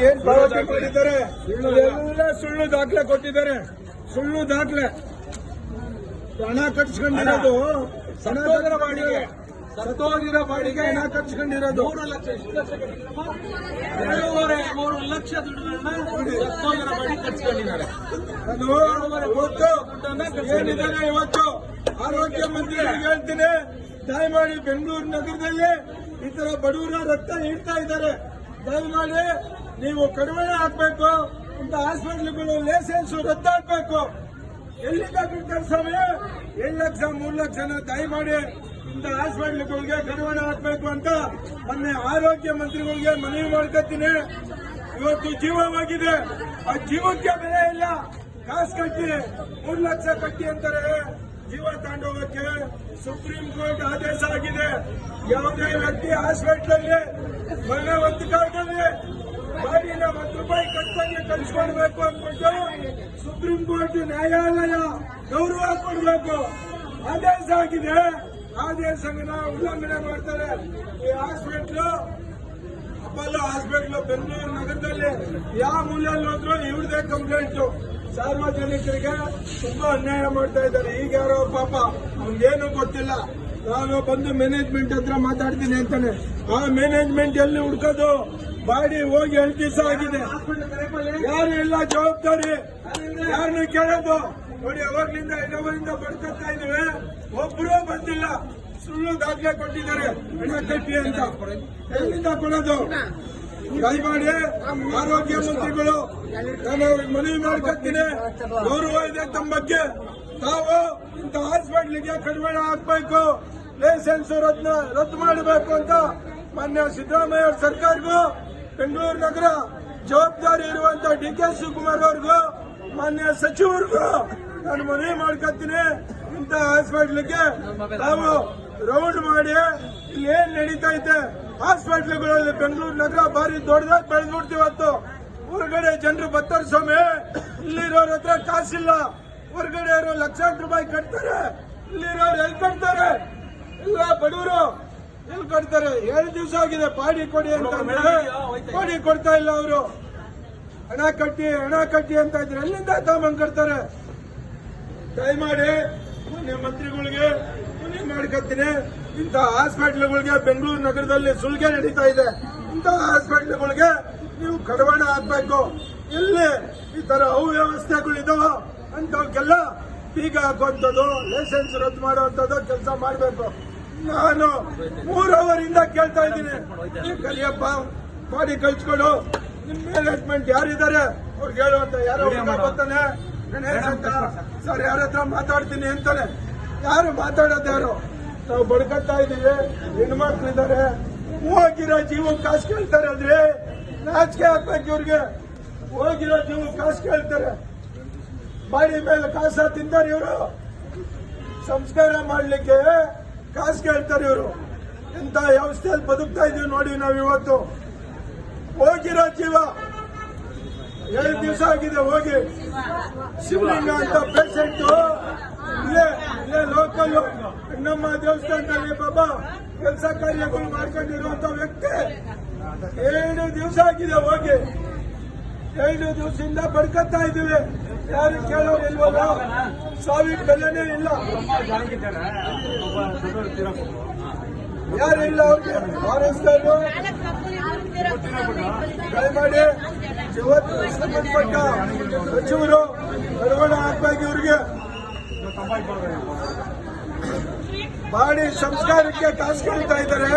ಏನ್ ಪಾವತಿ ಮಾಡಿದ್ದಾರೆ ಎಲ್ಲ ಸುಳ್ಳು ದಾಖಲೆ ಕೊಟ್ಟಿದ್ದಾರೆ. ಸುಳ್ಳು ದಾಖಲೆ ಹಣ ಕಟ್ಸ್ಕೊಂಡಿರೋದು ಸತ್ತೋಗಿರೋ ಬಾಡಿಗೆ ಹಣ ಕಟ್ಸ್ಕೊಂಡಿರೋದು 3 ಲಕ್ಷ. ಎಷ್ಟು ಲಕ್ಷ ಕಟ್ಟಿದ್ರಮ್ಮ? 2.5-3 ಲಕ್ಷ ದುಡ್ಡನ್ನ ಸತ್ತೋಗಿರೋ ಬಾಡಿಗೆ ಕಟ್ಸ್ಕೊಂಡಿದ್ದಾರೆ. ಅದು ಏನಿದ್ದಾರೆ ಇವತ್ತು ಆರೋಗ್ಯ ಮಂತ್ರಿಗಳಿಗೆ ಹೇಳ್ತೀನಿ, ದಯಮಾಡಿ ಬೆಂಗಳೂರು ನಗರದಲ್ಲಿ ಈ ತರ ಬಡವರ ರಕ್ತ ಇಡ್ತಾ ಇದ್ದಾರೆ. ದಯಮಾಡಿ ನೀವು ಕಡಿವಾಣ ಹಾಕ್ಬೇಕು. ಇಂಥ ಹಾಸ್ಪಿಟ್ಲ್ಗಳು ಲೈಸೆನ್ಸ್ ರದ್ದಾಗಬೇಕು. ಎಲ್ಲಿಂದ ಬಿಡ್ತಾರೆ ಸ್ವಾಮಿ? 2 ಲಕ್ಷ 3 ಲಕ್ಷನ ದಯಮಾಡಿ ಇಂಥ ಹಾಸ್ಪಿಟ್ಲ್ಗಳಿಗೆ ಕಡಿವಾಣ ಹಾಕ್ಬೇಕು ಅಂತ ಮೊನ್ನೆ ಆರೋಗ್ಯ ಮಂತ್ರಿಗಳಿಗೆ ಮನವಿ ಮಾಡ್ಕೊತೀನಿ. ಇವತ್ತು ಜೀವವಾಗಿದೆ, ಆ ಜೀವಕ್ಕೆ ಬೆಲೆ ಇಲ್ಲ. ಕಾಸು ಕಟ್ಟಿ 3 ಲಕ್ಷ ಕಟ್ಟಿ ಅಂತಾರೆ. ಜೀವ ತಗೊಂಡೋಗಕ್ಕೆ ಸುಪ್ರೀಂ ಕೋರ್ಟ್ ಆದೇಶ ಆಗಿದೆ. ಯಾವುದೇ ವ್ಯಕ್ತಿ ಹಾಸ್ಪಿಟಲ್ ಮನೆ ಒಂದು ಕಾರ್ಡಲ್ಲಿ ಬಾಡಿನ ₹1 ಕಟ್ಕೊಂಡು ಕಳಿಸ್ಕೊಡ್ಬೇಕು ಅಂದ್ಬಿಟ್ಟು ಸುಪ್ರೀಂ ಕೋರ್ಟ್ ನ್ಯಾಯಾಲಯ ಗೌರವ ಕೊಡಬೇಕು ಆದೇಶ ಆಗಿದೆ. ಆದೇಶನ ಉಲ್ಲಂಘನೆ ಮಾಡ್ತಾರೆ. ಈ ಹಾಸ್ಪಿಟ್ಲು ಅಪೋಲೋ ಹಾಸ್ಪಿಟ್ಲು ಬೆಂಗಳೂರು ನಗರದಲ್ಲಿ ಯಾವ ಮೂಲೆಯಲ್ಲಿ ಹೋದ್ರು ಇವ್ರದೇ ಕಂಪ್ಲೇಂಟ್. ಸಾರ್ವಜನಿಕರಿಗೆ ತುಂಬಾ ಅನ್ಯಾಯ ಮಾಡ್ತಾ ಇದ್ದಾರೆ. ಈಗ ಯಾರೋ ಪಾಪ ಅವ್ನಿಗೇನು ಗೊತ್ತಿಲ್ಲ, ನಾನು ಬಂದು ಮ್ಯಾನೇಜ್ಮೆಂಟ್ ಹತ್ರ ಮಾತಾಡ್ತೀನಿ ಅಂತಾನೆ. ಆ ಮ್ಯಾನೇಜ್ಮೆಂಟ್ ಎಲ್ಲಿ ಹುಡ್ಕೋದು? ಬಾಡಿ ಹೋಗಿ 2 ದಿವಸ ಆಗಿದೆ, ಯಾರು ಇಲ್ಲ ಜವಾಬ್ದಾರಿ. ಯಾರನ್ನು ಕೇಳೋದು? ನೋಡಿ, ಅವಾಗ್ಲಿಂದ ಇನ್ನೊಬ್ಬರಿಂದ ಬಡ್ಕೊತಾ ಇದ್ದೀವಿ, ಒಬ್ಬರೂ ಬಂದಿಲ್ಲ. ಸುಳ್ಳು ದಾಖಲೆ ಕೊಟ್ಟಿದ್ದಾರೆ ಹಣ ಕಟ್ಟಿ ಅಂತ. ಎಲ್ಲಿಂದ ಕೊಡೋದು? ದಯಮಾಡಿ ಆರೋಗ್ಯ ಮಂತ್ರಿಗಳು, ನಾನು ಮನವಿ ಮಾಡ್ಕೊತೀನಿ, ಗೌರವ ಇದೆ ತಮ್ಮ ಬಗ್ಗೆ. ತಾವು ಇಂಥ ಹಾಸ್ಪಿಟ್ಲಿಗೆ ಕಡಿವಾಣ ಹಾಕಬೇಕು, ಲೈಸೆನ್ಸ್ ರದ್ದು ಮಾಡಬೇಕು ಅಂತ ಮಾನ್ಯ ಸಿದ್ದರಾಮಯ್ಯ ಸರ್ಕಾರಕ್ಕೂ, ಬೆಂಗಳೂರು ನಗರ ಜವಾಬ್ದಾರಿ ಇರುವಂತ DK ಶಿವಕುಮಾರ್ ಅವ್ರಿಗೂ, ಮಾನ್ಯ ಸಚಿವರಿಗೂ ನಾನು ಮನವಿ ಮಾಡ್ಕೊತೀನಿ. ಇಂಥ ಹಾಸ್ಪಿಟ್ಲಿಗೆ ತಾವು ರೌಂಡ್ ಮಾಡಿ ಇಲ್ಲಿ ಏನ್ ನಡೀತಾ ಇದೆ ಹಾಸ್ಪಿಟ್ಲ್ಗಳಲ್ಲಿ ಬೆಂಗಳೂರು ನಗರ ಬಾರಿ ದೊಡ್ಡದಾಗಿ ಬೆಳೆದ್ಬಿಡ್ತೀವತ್ತು. ಹೊರಗಡೆ ಜನರು ಬರ್ತಾರೆ ಸ್ವಾಮಿ, ಇಲ್ಲಿರೋರ ಹತ್ರ ಕಾಸಿಲ್ಲ. ಹೊರಗಡೆ ಇರೋ ಲಕ್ಷಾಂತರ ರೂಪಾಯಿ ಕಟ್ತಾರೆ, ಇಲ್ಲಿರೋರು ಎಲ್ಲಿ ಕಟ್ತಾರೆ? ಇಲ್ಲ ಬಡವರು ಎಲ್ಲಿ ಕಟ್ತಾರೆ? 7 ದಿವಸ ಆಗಿದೆ ಬಾಡಿ ಕೊಡಿ ಅಂತ, ಬಾಡಿ ಕೊಡ್ತಾ ಇಲ್ಲ ಅವರು. ಹಣ ಕಟ್ಟಿ ಅಂತ ಇದ್ರೆ ಎಲ್ಲಿಂದ ತಗೊಂಡ್ ಕಟ್ತಾರೆ? ದಯಮಾಡಿ ಮಾನ್ಯ ಮಂತ್ರಿಗಳಿಗೆ ಮನವಿ ಮಾಡ್ಕೊತೀನಿ. ಇಂಥ ಹಾಸ್ಪಿಟ್ಲ್ಗಳಿಗೆ ಬೆಂಗಳೂರು ನಗರದಲ್ಲಿ ಸುಲಿಗೆ ನಡೀತಾ ಇದೆ. ಇಂಥ ಹಾಸ್ಪಿಟ್ಲ್ಗಳಿಗೆ ನೀವು ಕಡಿವಾಣ ಹಾಕಬೇಕು. ಎಲ್ಲಿ ಈ ತರ ಅವ್ಯವಸ್ಥೆಗಳಿದಾವ ಅಂತವಕ್ಕೆಲ್ಲ ಬೀಗ ಹಾಕುವಂಥದ್ದು, ಲೈಸೆನ್ಸ್ ರದ್ದು ಮಾಡುವಂಥದ್ದು ಕೆಲಸ ಮಾಡಬೇಕು. ನಾನು 3 ಅವರಿಂದ ಕೇಳ್ತಾ ಇದ್ದೀನಿ, ನೀವು ಕಲಿಯಪ್ಪ, ಬಾಡಿ ಕಳ್ಸ್ಕೊಡು. ನಿಮ್ ಮ್ಯಾನೇಜ್ಮೆಂಟ್ ಯಾರಿದ್ದಾರೆ ಅವ್ರಿಗೆ ಹೇಳುವಂತ. ಯಾರೋ ಬರ್ತಾನೆ ಗಣೇಶ್ ಅಂತ, ಸರ್ ಯಾರ ಹತ್ರ ಮಾತಾಡ್ತೀನಿ ಅಂತಾನೆ. ಯಾರು ಮಾತಾಡೋದು? ಯಾರು? ನಾವು ಬಡ್ಕತ್ತಾ ಇದೀವಿ, ಹೆಣ್ಮಕ್ಳಿದ್ದಾರೆ, ಹೋಗಿರೋ ಜೀವ ಕಾಸು ಕೇಳ್ತಾರೆ ಅಂದ್ರೆ ನಾಚಿಕೆ ಹಾಕ್ಬೇಕು ಇವ್ರಿಗೆ. ಹೋಗಿರೋ ಜೀವ ಕಾಸು ಕೇಳ್ತಾರೆ, ಬಾಡಿ ಮೇಲೆ ಕಾಸ ತಿಂತಾರೆ ಇವರು. ಸಂಸ್ಕಾರ ಮಾಡ್ಲಿಕ್ಕೆ ಕಾಸು ಕೇಳ್ತಾರೆ ಇವರು. ಎಂತ ವ್ಯವಸ್ಥೆಯಲ್ಲಿ ಬದುಕ್ತಾ ಇದೀವಿ ನೋಡಿ ನಾವು ಇವತ್ತು. ಹೋಗಿರೋ ಜೀವ 7 ದಿವಸ ಆಗಿದೆ ಹೋಗಿ. ಶಿವಲಿಂಗ ಅಂತ ಪೇಷಂಟ್ ಇಲ್ಲೇ ಲೋಕಲ್ ನಮ್ಮ ದೇವಸ್ಥಾನದಲ್ಲಿ ಬಾಬಾ ಕೆಲಸ ಕಾರ್ಯಗಳು ಮಾಡ್ಕೊಂಡಿರುವಂತ ವ್ಯಕ್ತಿ 7 ದಿವಸ ಆಗಿದೆ ಹೋಗಿ. 7 ದಿವಸದಿಂದ ಬಡ್ಕತ್ತಾ ಇದೀವಿ. ಯಾರು ಕೇಳೋರು ಇಲ್ವಲ್ಲ? ಸಾವಿನ ಬೆಲೆನೇ ಇಲ್ಲ. ಯಾರಿಲ್ಲ ಅವ್ರಿಗೆ ಫಾರೆಸ್ಟರು. ದಯಮಾಡಿ ಇವತ್ತು ಸಂಬಂಧಪಟ್ಟ ಸಚಿವರು ಕಡಿವಾಣ ಹಾಕಬೇಕು ಇವ್ರಿಗೆ. ಬಾಡಿ ಸಂಸ್ಕಾರಕ್ಕೆ ಕಾಸು ಕೇಳ್ತಾ ಇದ್ದಾರೆ.